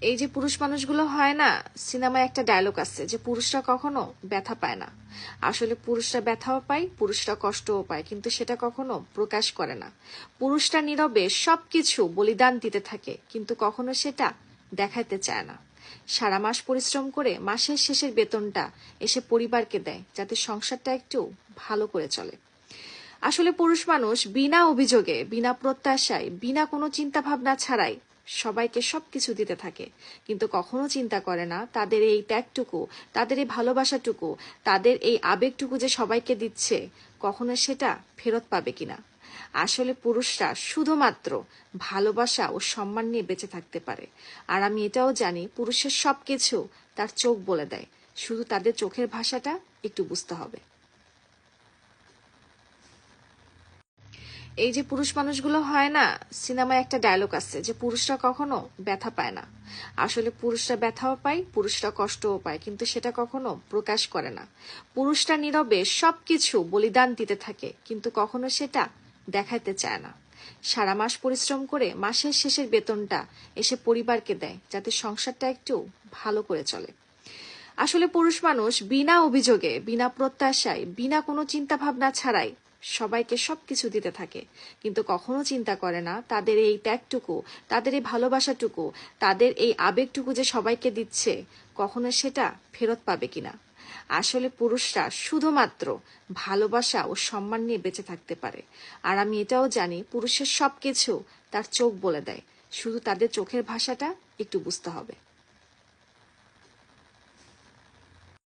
এই যে পুরুষ মানুষগুলো হয় না, সিনেমায় একটা ডায়লগ আছে যে পুরুষরা কখনো ব্যথা পায় না। আসলে পুরুষরা ব্যথাও পায়, পুরুষরা কষ্টও পায়, কিন্তু সেটা কখনো প্রকাশ করে না। পুরুষরা নীরবে সবকিছু বলিদান দিতে থাকে, কিন্তু কখনো সেটা দেখাতে চায় না। সারা মাস পরিশ্রম করে মাসের শেষের বেতনটা এসে পরিবারকে দেয়, যাতে সংসারটা একটু ভালো করে চলে। আসলে পুরুষ মানুষ বিনা অভিযোগে, বিনা প্রত্যাশায়, বিনা কোনো চিন্তা ভাবনা ছাড়াই সবাইকে সবকিছু দিতে থাকে, কিন্তু কখনো চিন্তা করে না তাদের এই ত্যাগটুকু, তাদের এই ভালোবাসাটুকু, তাদের এই আবেগটুকু যে সবাইকে দিচ্ছে, কখনো সেটা ফেরত পাবে কিনা। আসলে পুরুষরা শুধুমাত্র ভালোবাসা ও সম্মান নিয়ে বেঁচে থাকতে পারে। আর আমি এটাও জানি পুরুষের সবকিছু তার চোখ বলে দেয়, শুধু তাদের চোখের ভাষাটা একটু বুঝতে হবে। এই যে পুরুষ মানুষগুলো হয় না, সিনেমায় একটা ডায়লগ আছে যে পুরুষরা কখনো ব্যথা পায় না। আসলে পুরুষরা ব্যথাও পায়, পুরুষরা কষ্টও পায়, কিন্তু সেটা কখনো প্রকাশ করে না। পুরুষরা নীরবে সবকিছু বলিদান দিতে থাকে, কিন্তু কখনো সেটা দেখাতে চায় না। সারা মাস পরিশ্রম করে মাসের শেষের বেতনটা এসে পরিবারকে দেয়, যাতে সংসারটা একটু ভালো করে চলে। আসলে পুরুষ মানুষ বিনা অভিযোগে, বিনা প্রত্যাশায়, বিনা কোনো চিন্তা ভাবনা ছাড়াই সবাইকে সবকিছু দিতে থাকে, কিন্তু কখনো চিন্তা করে না তাদের এই ত্যাগটুকু, তাদের এই ভালোবাসাটুকু, তাদের এই আবেগটুকু যে সবাইকে দিচ্ছে, কখনো সেটা ফেরত পাবে কিনা। আসলে পুরুষরা শুধুমাত্র ভালোবাসা ও সম্মান নিয়ে বেঁচে থাকতে পারে। আর আমি এটাও জানি পুরুষের সবকিছু তার চোখ বলে দেয়, শুধু তাদের চোখের ভাষাটা একটু বুঝতে হবে।